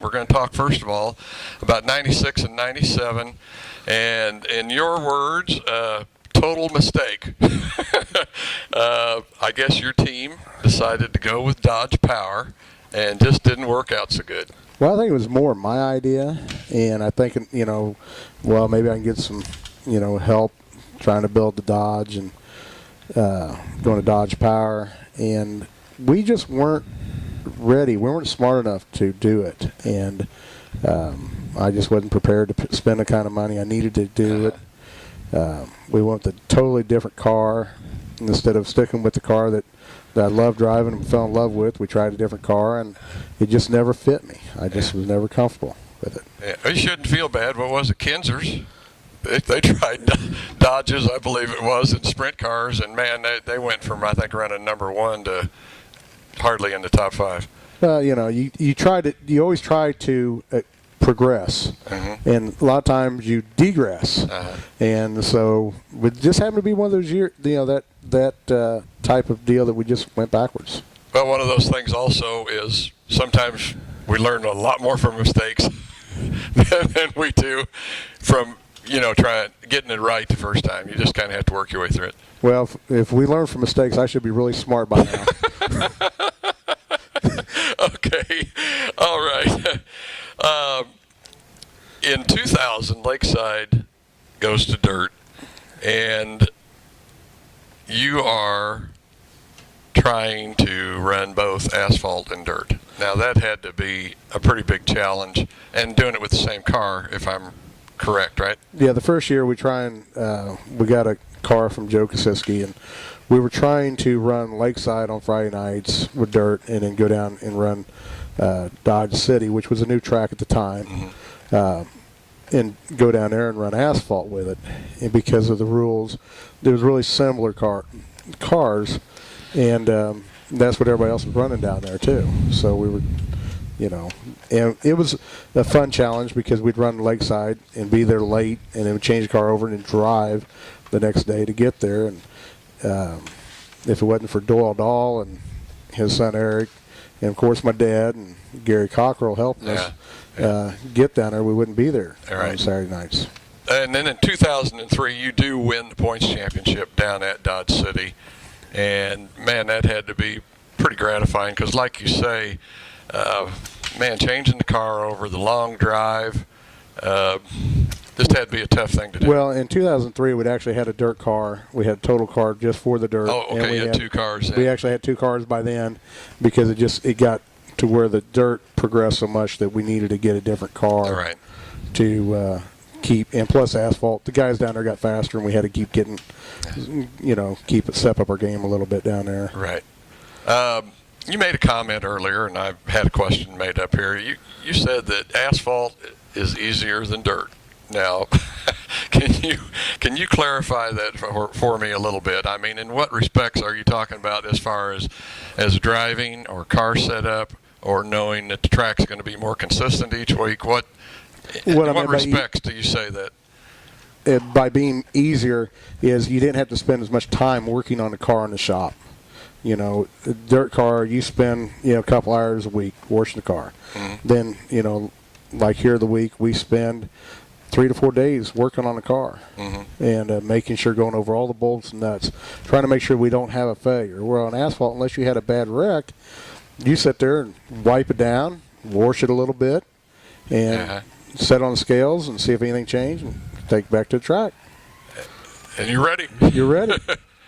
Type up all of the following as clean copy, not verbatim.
We're going to talk first of all about 96 and 97, and in your words, total mistake. I guess your team decided to go with Dodge Power and just didn't work out so good. Well, I think it was more my idea, and I think, well, maybe I can get some, help trying to build the Dodge and going to Dodge Power, and we just weren't ready. We weren't smart enough to do it, and I just wasn't prepared to spend the kind of money I needed to do it. We went with a totally different car. Instead of sticking with the car that I loved driving and fell in love with, we tried a different car, and it just never fit me. I just was never comfortable with it. Yeah, you shouldn't feel bad. What was it, Kinzer's? They tried Dodges, I believe it was, and sprint cars, and man, they went from, I think, running number one to hardly in the top five. You always try to progress, and a lot of times you degress, and so it just happened to be one of those years, that type of deal that we just went backwards. Well, one of those things also is sometimes we learn a lot more from mistakes than we do from getting it right the first time. You just kind of have to work your way through it. Well, if we learn from mistakes, I should be really smart by now. Okay, all right. In 2000, Lakeside goes to dirt, and you are trying to run both asphalt and dirt. Now, that had to be a pretty big challenge, and doing it with the same car, if I'm correct, right? Yeah, the first year we got a car from Joe Kosiski, and we were trying to run Lakeside on Friday nights with dirt and then go down and run Dodge City, which was a new track at the time, and go down there and run asphalt with it. And because of the rules, there was really similar cars, and that's what everybody else was running down there too. So we were, and it was a fun challenge because we'd run Lakeside and be there late, and then we'd change the car over and then drive the next day to get there. And if it wasn't for Doyle Dahl and his son Eric, and of course my dad and Gary Cockrell helping us get down there, we wouldn't be there on Saturday nights. And then in 2003, you do win the points championship down at Dodge City, and man, that had to be pretty gratifying because, like you say, changing the car over the long drive. Just had to be a tough thing to do. Well, in 2003, we'd actually had a dirt car. We had a total car just for the dirt. Oh, okay. You had two cars. We actually had two cars by then because it got to where the dirt progressed so much that we needed to get a different car to keep. And plus asphalt, the guys down there got faster, and we had to keep getting, step up our game a little bit down there. Right. You made a comment earlier, and I had a question made up here. You said that asphalt is easier than dirt. Now, can you clarify that for me a little bit? I mean, in what respects are you talking about as far as driving or car setup or knowing that the track's going to be more consistent each week? In what respects do you say that? By being easier is you didn't have to spend as much time working on the car in the shop. A dirt car, you spend a couple hours a week washing the car. Then like here the week we spend 3 to 4 days working on the car and making sure, going over all the bolts and nuts, trying to make sure we don't have a failure. Where on asphalt, unless you had a bad wreck, you sit there and wipe it down, wash it a little bit, and set on the scales and see if anything changed, and take it back to the track. And you're ready. You're ready.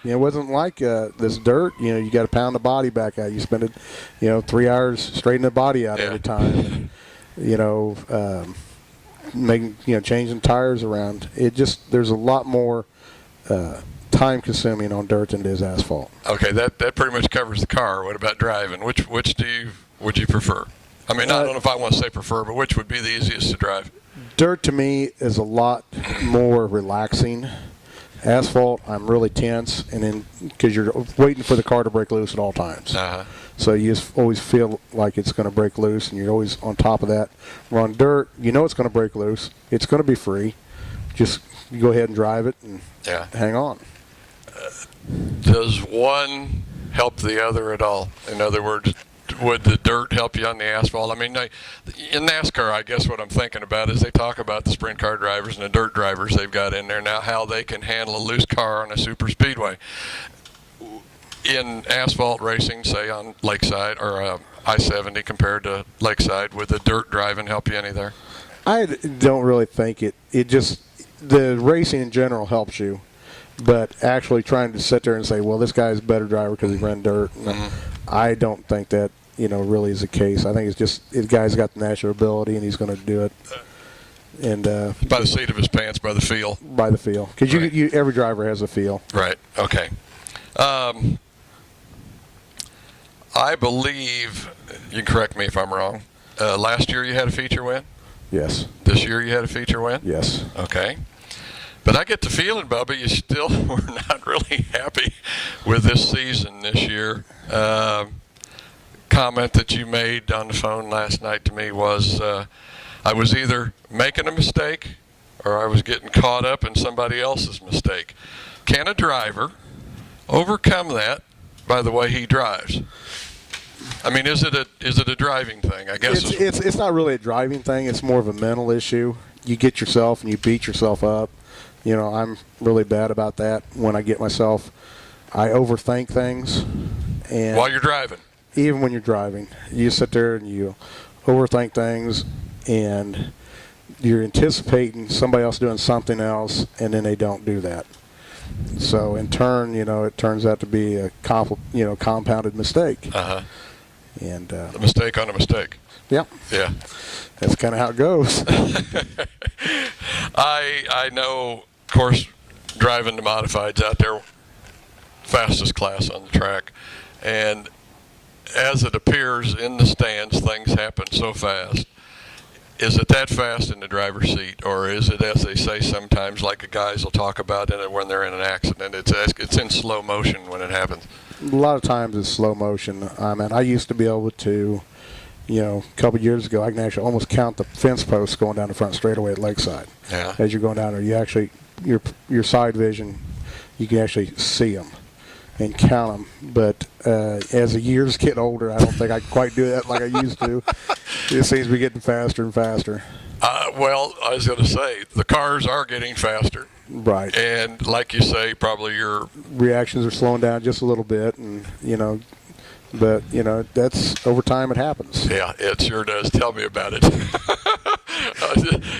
It wasn't like this dirt. You got to pound the body back out. You spend it, 3 hours straightening the body out every time. And, changing tires around. There's a lot more time consuming on dirt than it is asphalt. Okay, that pretty much covers the car. What about driving? Which would you prefer? I mean, I don't know if I want to say prefer, but which would be the easiest to drive? Dirt to me is a lot more relaxing. Asphalt, I'm really tense, and then because you're waiting for the car to break loose at all times. So you just always feel like it's going to break loose, and you're always on top of that. We're on dirt, it's going to break loose. It's going to be free. Just go ahead and drive it and hang on. Does one help the other at all? In other words, would the dirt help you on the asphalt? I mean, in NASCAR, I guess what I'm thinking about is they talk about the sprint car drivers and the dirt drivers they've got in there now, how they can handle a loose car on a super speedway. In asphalt racing, say on Lakeside or I-70 compared to Lakeside, would the dirt driving help you any there? I don't really think it just, the racing in general helps you, but actually trying to sit there and say, well, this guy's a better driver because he ran dirt, I don't think that, really is the case. I think it's just the guy's got the natural ability and he's going to do it. And by the seat of his pants, by the feel. By the feel, because right. Every driver has a feel. Right. Okay. I believe, you can correct me if I'm wrong, last year you had a feature win? Yes. This year you had a feature win? Yes. Okay. But I get the feeling, Bubba, you still were not really happy with this season this year. Comment that you made on the phone last night to me was I was either making a mistake or I was getting caught up in somebody else's mistake. Can a driver overcome that by the way he drives? I mean, is it a driving thing? I guess it's not really a driving thing. It's more of a mental issue. You get yourself and you beat yourself up. I'm really bad about that. When I get myself, I overthink things. And while you're driving? Even when you're driving. You sit there and you overthink things, and you're anticipating somebody else doing something else, and then they don't do that. So in turn, it turns out to be a compounded mistake. Uh-huh. And a mistake on a mistake. Yeah. Yeah. That's kind of how it goes. I know, of course, driving the modifieds out there, fastest class on the track, and as it appears in the stands, things happen so fast. Is it that fast in the driver's seat, or is it, as they say sometimes, like the guys will talk about in it when they're in an accident, it's in slow motion when it happens? A lot of times it's slow motion. I used to be able to, a couple of years ago, I can actually almost count the fence posts going down the front straightaway at Lakeside. Yeah. As you're going down there, you actually, your side vision, you can actually see them and count them. But as the years get older, I don't think I can quite do that like I used to. It seems to be getting faster and faster. Well, I was going to say, the cars are getting faster. Right. And like you say, probably your reactions are slowing down just a little bit, and but that's over time it happens. Yeah, it sure does. Tell me about it.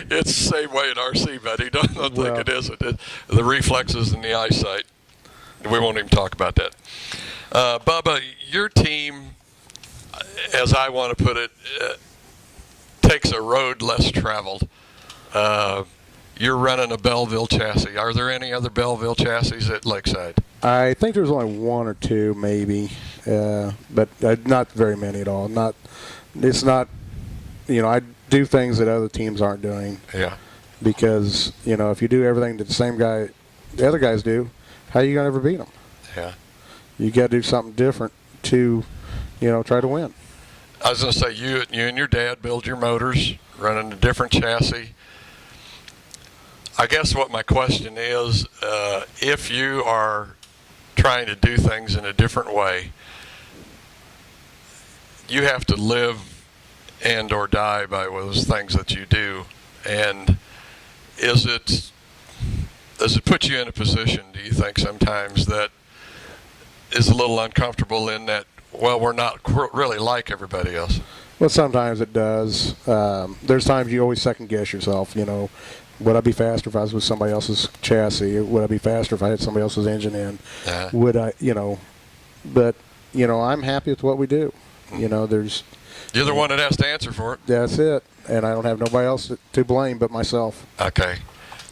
It's the same way in RC, buddy. Don't think it isn't. The reflexes and the eyesight. We won't even talk about that. Bubba, your team, as I want to put it, takes a road less traveled. You're running a Belleville chassis. Are there any other Belleville chassis at Lakeside? I think there's only one or two, maybe, but not very many at all. It's not. I do things that other teams aren't doing. Yeah. Because if you do everything that the other guys do, how are you gonna ever beat them? Yeah. You got to do something different to, try to win. I was gonna say you and your dad build your motors, running a different chassis. I guess what my question is, if you are trying to do things in a different way, you have to live and or die by those things that you do. And does it put you in a position, do you think, sometimes that is a little uncomfortable in that, well, we're not really like everybody else? Well, sometimes it does. There's times you always second guess yourself, Would I be faster if I was with somebody else's chassis? Would I be faster if I had somebody else's engine in? Would I, but, I'm happy with what we do. You're the one that has to answer for it. That's it. And I don't have nobody else to blame but myself. Okay.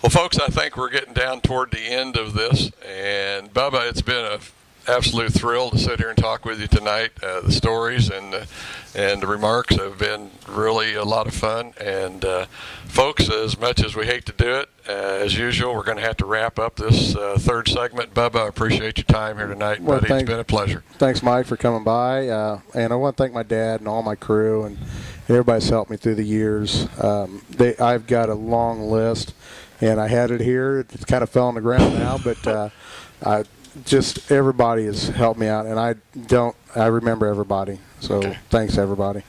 Well, folks, I think we're getting down toward the end of this. And, Bubba, it's been an absolute thrill to sit here and talk with you tonight. The stories and the remarks have been really a lot of fun. And, folks, as much as we hate to do it, as usual, we're going to have to wrap up this third segment. Bubba, I appreciate your time here tonight, buddy. It's been a pleasure. Thanks, Mike, for coming by. And I want to thank my dad and all my crew and everybody's helped me through the years. I've got a long list, and I had it here. It kind of fell on the ground now, but just everybody has helped me out, and I remember everybody. So Okay. thanks, everybody.